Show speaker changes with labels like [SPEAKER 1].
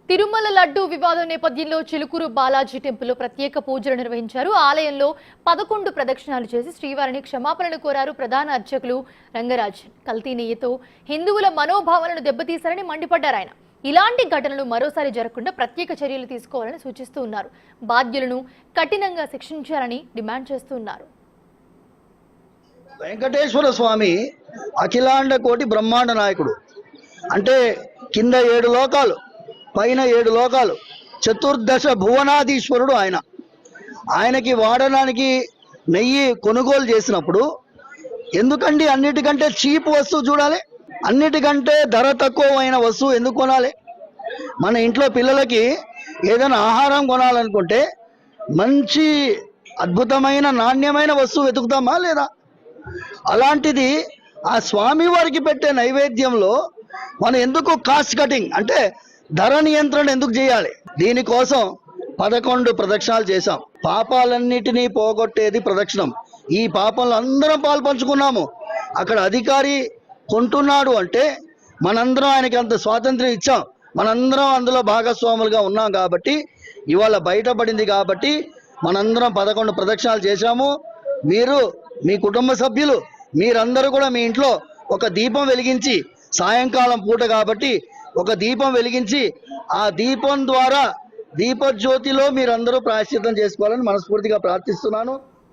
[SPEAKER 1] తిరుమల లడ్డు వివాదం నేపథ్యంలో చిలుకూరు బాలాజీ టెంపుల్లో ప్రత్యేక పూజలు నిర్వహించారు. ఆలయంలో 11 ప్రదక్షిణాలు చేసి శ్రీవారిని క్షమాపణలు కోరారు ప్రధాన అర్చకులు రంగరాజన్. కల్తీ నెయ్యితో హిందువుల మనోభావాలను దెబ్బతీశారని మండిపడ్డారు ఆయన. ఇలాంటి ఘటనలు మరోసారి జరగకుండా ప్రత్యేక చర్యలు తీసుకోవాలని సూచిస్తూ ఉన్నారు. బాధ్యులను కఠినంగా శిక్షించాలని డిమాండ్ చేస్తూ ఉన్నారు.
[SPEAKER 2] వెంకటేశ్వర స్వామి అఖిలాండ కోటి బ్రహ్మాండ నాయకుడు. అంటే కింద 7 లోకాలు, పైన 7 లోకాలు, చతుర్దశ భువనాధీశ్వరుడు ఆయన. ఆయనకి వాడడానికి నెయ్యి కొనుగోలు చేసినప్పుడు ఎందుకండి అన్నిటికంటే చీప్ వస్తువు చూడాలి? అన్నిటికంటే ధర తక్కువైన వస్తువు ఎందుకు కొనాలి? మన ఇంట్లో పిల్లలకి ఏదైనా ఆహారం కొనాలనుకుంటే మంచి అద్భుతమైన నాణ్యమైన వస్తువు వెతుకుతామా లేదా? అలాంటిది ఆ స్వామి వారికి పెట్టే నైవేద్యంలో మనం ఎందుకు కాస్ట్ కటింగ్ అంటే ధర నియంత్రణ ఎందుకు చేయాలి? దీనికోసం 11 ప్రదక్షిణాలు చేశాం. పాపాలన్నిటినీ పోగొట్టేది ప్రదక్షిణం. ఈ పాపంలో అందరం పాల్పంచుకున్నాము. అక్కడ అధికారి కొంటున్నాడు అంటే మనందరం ఆయనకి అంత స్వాతంత్ర్యం ఇచ్చాం. మనందరం అందులో భాగస్వాములుగా ఉన్నాం కాబట్టి ఇవాళ బయటపడింది. కాబట్టి మనందరం 11 ప్రదక్షిణాలు చేశాము. మీరు మీ కుటుంబ సభ్యులు మీరందరూ కూడా మీ ఇంట్లో ఒక దీపం వెలిగించి, సాయంకాలం పూట కాబట్టి ఒక దీపం వెలిగించి ఆ దీపం ద్వారా దీపజ్యోతిలో మీరందరూ ప్రాయశ్చిత్తం చేసుకోవాలని మనస్ఫూర్తిగా ప్రార్థిస్తున్నాను.